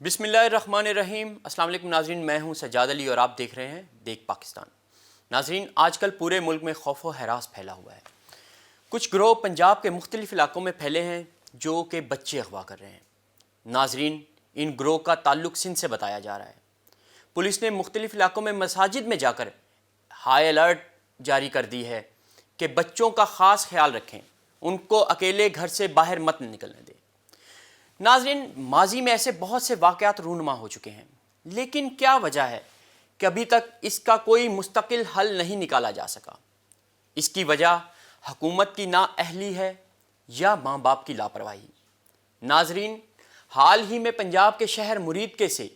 बिस्मिल्लाहिर्रहमानिर्रहीम। अस्सलाम वालेकुम नाज़रीन, मैं हूं सज्जाद अली और आप देख रहे हैं देख पाकिस्तान। नाज़रीन, आजकल पूरे मुल्क में खौफ व हरास फैला हुआ है। कुछ गिरोह पंजाब के मुख्तलिफ इलाकों में फैले हैं जो कि बच्चे अगवा कर रहे हैं। नाज़रीन, इन गिरोह का ताल्लुक सिंध से बताया जा रहा है। पुलिस ने मुख्तलिफ इलाकों में मसाजिद में जाकर हाई अलर्ट जारी कर दी है कि बच्चों का ख़ास ख्याल रखें, उनको अकेले घर से बाहर मत निकलने दें। नाज़रीन, माजी में ऐसे बहुत से वाक़यात रूनुमा हो चुके हैं, लेकिन क्या वजह है कि अभी तक इसका कोई मुस्तकिल हल नहीं निकाला जा सका। इसकी वजह हुकूमत की नाअहली है या माँ बाप की लापरवाही। नाज़रीन, हाल ही में पंजाब के शहर मुरीदके से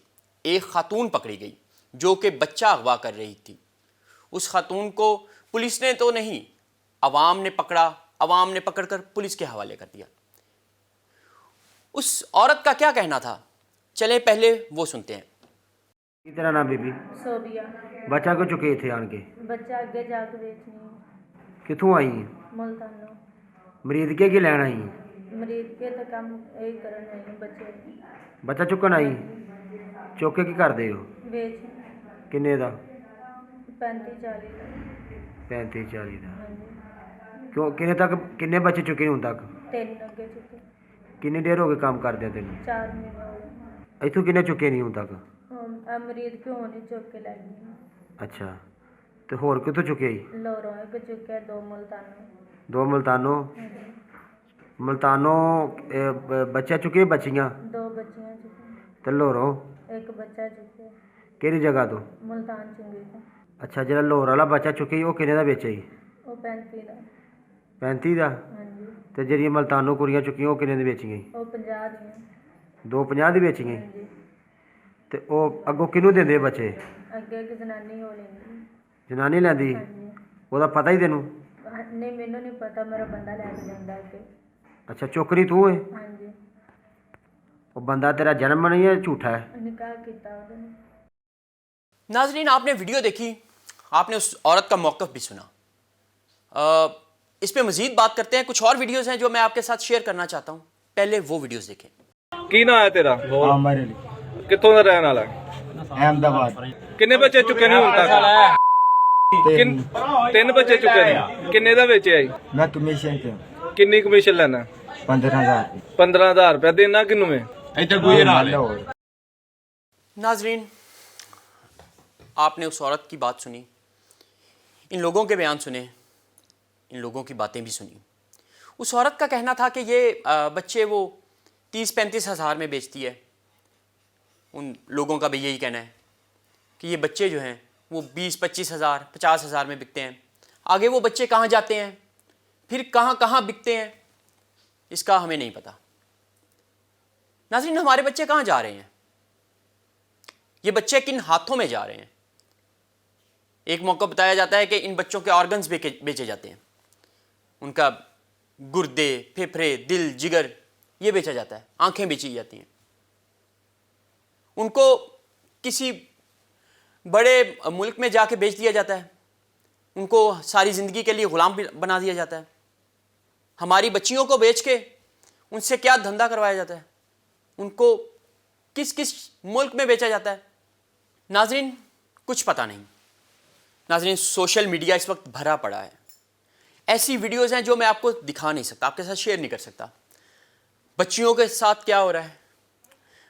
एक खातून पकड़ी गई जो कि बच्चा अगवा कर रही थी। उस खातून को पुलिस ने तो नहीं, अवाम ने पकड़ा, अवाम ने पकड़कर पुलिस के हवाले कर दिया। उस औरत का क्या कहना था, चलें पहले वो सुनते हैं। तेरा नाम बीबी? सोबिया। बच्चा को चुके थे आन के? बच्चा अगे जाके बेचनी। कितों आई है? मुल्तानो। मरीद के की लैन आई है? मरीद के तो काम यही करन आई बच्चे। बच्चा चुकन आई? चुक के की कर दे हो? बेच। किन्ने दा? 35-40 का। 35-40 दा। हाँ जी। क्यों किन्ने बच्चे चुके हुण तक? 3 अगे चुके। किन्नी देर हो गई काम करदे तेन? 4 महीने हो गए। इथों किन्ने चुके नहीं हुण तक? मरीद क्यों नहीं चुक के लै गए। अच्छा, तो होर कितों चुके? लोरों एक चुके, 2 मुल्तानो। 2 मुल्तानो? मुल्तानो बच्चा चुके बच्चियां? 2 बच्चियां चुके। ते लोरों? एक बच्चा चुके। केड़ी जगह तो? मुल्तान चुंगी का। अच्छा, जेड़ा लोर वाला बच्चा चुके वो किन्ने दा बेचे? वो 35 का। 35 दा? हाँ जी। ते जेह्ड़ियां मुल्तानो कुड़ियां चुकियां वो किन्ने दी बेचियां? वो 50 दी। 250 दी बेचियां? हाँ जी। ते ओह् अग्गों किनू दिंदे बच्चे? अगे एक जनानी हो लेंदी। जनानी लैंदी? हाँ जी। ओह्दा पता ही तेनू? नहीं, मैनू नहीं पता, मेरा बंदा लैके जांदा अगे। अच्छा, चौकरी तू है? हाँ जी। वो बंदा तेरा जन्म नहीं है, झूठा है? निकाह किया उन्होंने। नाज़रीन, आपने वीडियो देखी, आपने उस औरत का मौक़िफ़ भी सुना। इस पे मज़ीद बात करते हैं। कुछ और वीडियोज़ हैं जो मैं आपके साथ शेयर करना चाहता हूँ, पहले वो वीडियोज़ देखें। की ना है तेरा? आमिर अली, कित्थों दा रहने वाला है? अहमदाबाद। किन्ने बच्चे चुके नहीं हुण तक? तीन बच्चे चुके नहीं। किन्ने दा बेचे आई? मैं कमीशन पे हूँ। किन्नी कमीशन लेना? 15,000। 15,000 रुपया देना किन्नू में? नाज़रीन, आपने उस औरत की बात सुनी, इन लोगों के बयान सुने, इन लोगों की बातें भी सुनी। उस औरत का कहना था कि ये बच्चे वो 30-35 हज़ार में बेचती है। उन लोगों का भी यही कहना है कि ये बच्चे जो हैं वो 20-25 हज़ार 50 हज़ार में बिकते हैं। आगे वो बच्चे कहाँ जाते हैं, फिर कहाँ कहाँ बिकते हैं, इसका हमें नहीं पता। नाज़रीन, हमारे बच्चे कहाँ जा रहे हैं, ये बच्चे किन हाथों में जा रहे हैं? एक मौका बताया जाता है कि इन बच्चों के ऑर्गन्स बेचे जाते हैं, उनका गुर्दे, फेफड़े, दिल, जिगर ये बेचा जाता है, आंखें बेची जाती हैं। उनको किसी बड़े मुल्क में जाके बेच दिया जाता है, उनको सारी ज़िंदगी के लिए ग़ुलाम भी बना दिया जाता है। हमारी बच्चियों को बेच के उनसे क्या धंधा करवाया जाता है, उनको किस किस मुल्क में बेचा जाता है, नाज़रीन कुछ पता नहीं। नाज़रीन, सोशल मीडिया इस वक्त भरा पड़ा है, ऐसी वीडियोज़ हैं जो मैं आपको दिखा नहीं सकता, आपके साथ शेयर नहीं कर सकता। बच्चियों के साथ क्या हो रहा है,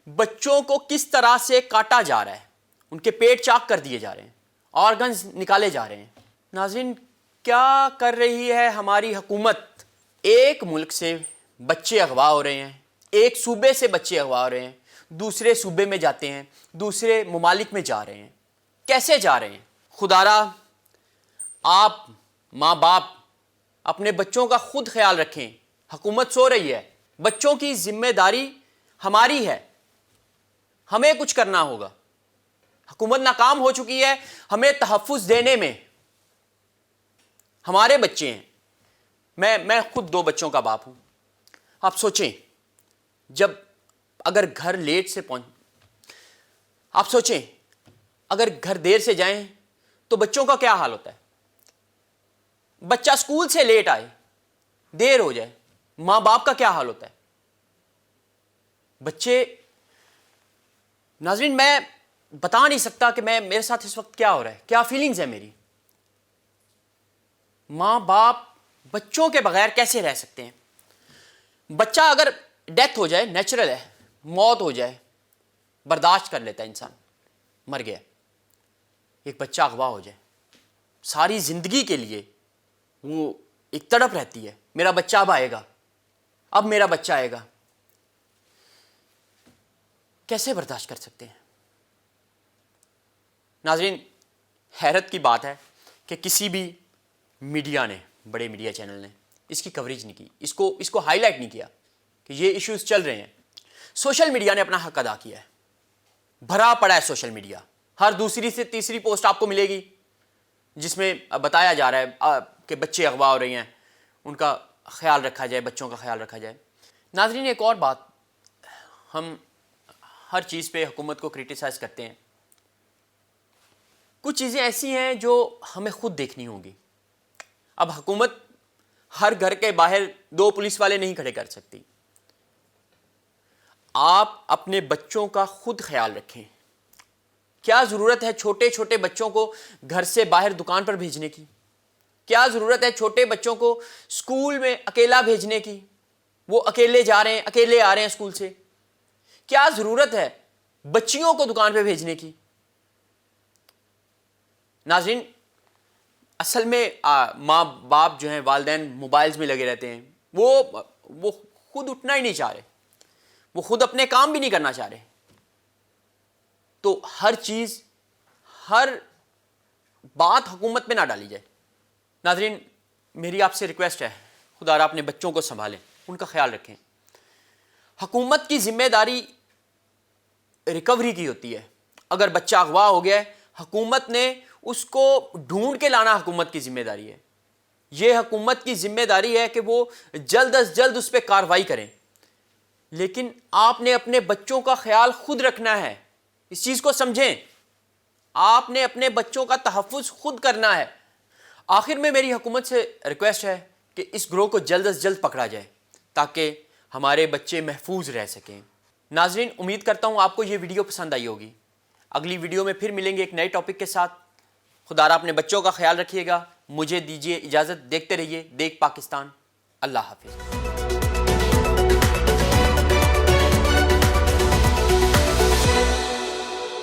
बच्चों को किस तरह से काटा जा रहा है, उनके पेट चाक कर दिए जा रहे हैं, ऑर्गन्स निकाले जा रहे हैं। नाज़रीन, क्या कर रही है हमारी हुकूमत? एक मुल्क से बच्चे अगवा हो रहे हैं, एक सूबे से बच्चे अगवा हो रहे हैं, दूसरे सूबे में जाते हैं, दूसरे ममालिक में जा रहे हैं। कैसे जा रहे हैं? खुदारा आप माँ बाप अपने बच्चों का खुद ख्याल रखें। हुकूमत सो रही है, बच्चों की जिम्मेदारी हमारी है, हमें कुछ करना होगा। हुकूमत नाकाम हो चुकी है हमें तहफ़्फ़ुज़ देने में। हमारे बच्चे हैं, मैं खुद 2 बच्चों का बाप हूं। आप सोचें, जब अगर घर लेट से आप सोचें अगर घर देर से जाएं तो बच्चों का क्या हाल होता है। बच्चा स्कूल से लेट आए, देर हो जाए, माँ बाप का क्या हाल होता है। बच्चे ناظرین میں بتا نہیں سکتا کہ میرے ساتھ اس وقت کیا ہو رہا ہے, کیا فیلنگز ہے میری. ماں باپ بچوں کے بغیر کیسے رہ سکتے ہیں؟ بچہ اگر ڈیتھ ہو جائے, نیچرل ہے, موت ہو جائے, برداشت کر لیتا ہے انسان, مر گیا. ایک بچہ اغوا ہو جائے, ساری زندگی کے لیے وہ ایک تڑپ رہتی ہے, میرا بچہ اب آئے گا, اب میرا بچہ آئے گا. کیسے برداشت کر سکتے ہیں؟ ناظرین حیرت کی بات ہے کہ کسی بھی میڈیا نے, بڑے میڈیا چینل نے اس کی کوریج نہیں کی, اس کو ہائی لائٹ نہیں کیا کہ یہ ایشوز چل رہے ہیں. سوشل میڈیا نے اپنا حق ادا کیا ہے, بھرا پڑا ہے سوشل میڈیا. ہر دوسری سے تیسری پوسٹ آپ کو ملے گی جس میں بتایا جا رہا ہے کہ بچے اغوا ہو رہے ہیں, ان کا خیال رکھا جائے, بچوں کا خیال رکھا جائے. ناظرین ایک اور بات, ہم ہر چیز پہ حکومت کو کرٹیسائز کرتے ہیں. کچھ چیزیں ایسی ہیں جو ہمیں خود دیکھنی ہوں گی. اب حکومت ہر گھر کے باہر 2 پولیس والے نہیں کھڑے کر سکتی. آپ اپنے بچوں کا خود خیال رکھیں. کیا ضرورت ہے چھوٹے چھوٹے بچوں کو گھر سے باہر دکان پر بھیجنے کی؟ کیا ضرورت ہے چھوٹے بچوں کو اسکول میں اکیلا بھیجنے کی؟ وہ اکیلے جا رہے ہیں, اکیلے آ رہے ہیں اسکول سے. کیا ضرورت ہے بچیوں کو دکان پہ بھیجنے کی؟ ناظرین اصل میں ماں باپ جو ہیں, والدین موبائلز میں لگے رہتے ہیں. وہ خود اٹھنا ہی نہیں چاہ رہے, وہ خود اپنے کام بھی نہیں کرنا چاہ رہے. تو ہر چیز, ہر بات حکومت پہ نہ ڈالی جائے. ناظرین میری آپ سے ریکویسٹ ہے, خدا را اپنے بچوں کو سنبھالیں, ان کا خیال رکھیں. حکومت کی ذمہ داری ریکوری کی ہوتی ہے. اگر بچہ اغوا ہو گیا ہے, حکومت نے اس کو ڈھونڈ کے لانا حکومت کی ذمہ داری ہے. یہ حکومت کی ذمہ داری ہے کہ وہ جلد از جلد اس پہ کارروائی کریں. لیکن آپ نے اپنے بچوں کا خیال خود رکھنا ہے, اس چیز کو سمجھیں. آپ نے اپنے بچوں کا تحفظ خود کرنا ہے. آخر میں میری حکومت سے ریکویسٹ ہے کہ اس گروہ کو جلد از جلد پکڑا جائے تاکہ ہمارے بچے محفوظ رہ سکیں. ناظرین امید کرتا ہوں آپ کو یہ ویڈیو پسند آئی ہوگی. اگلی ویڈیو میں پھر ملیں گے ایک نئے ٹاپک کے ساتھ. خدا را اپنے بچوں کا خیال رکھیے گا. مجھے دیجیے اجازت, دیکھتے رہیے دیکھ پاکستان. اللہ حافظ.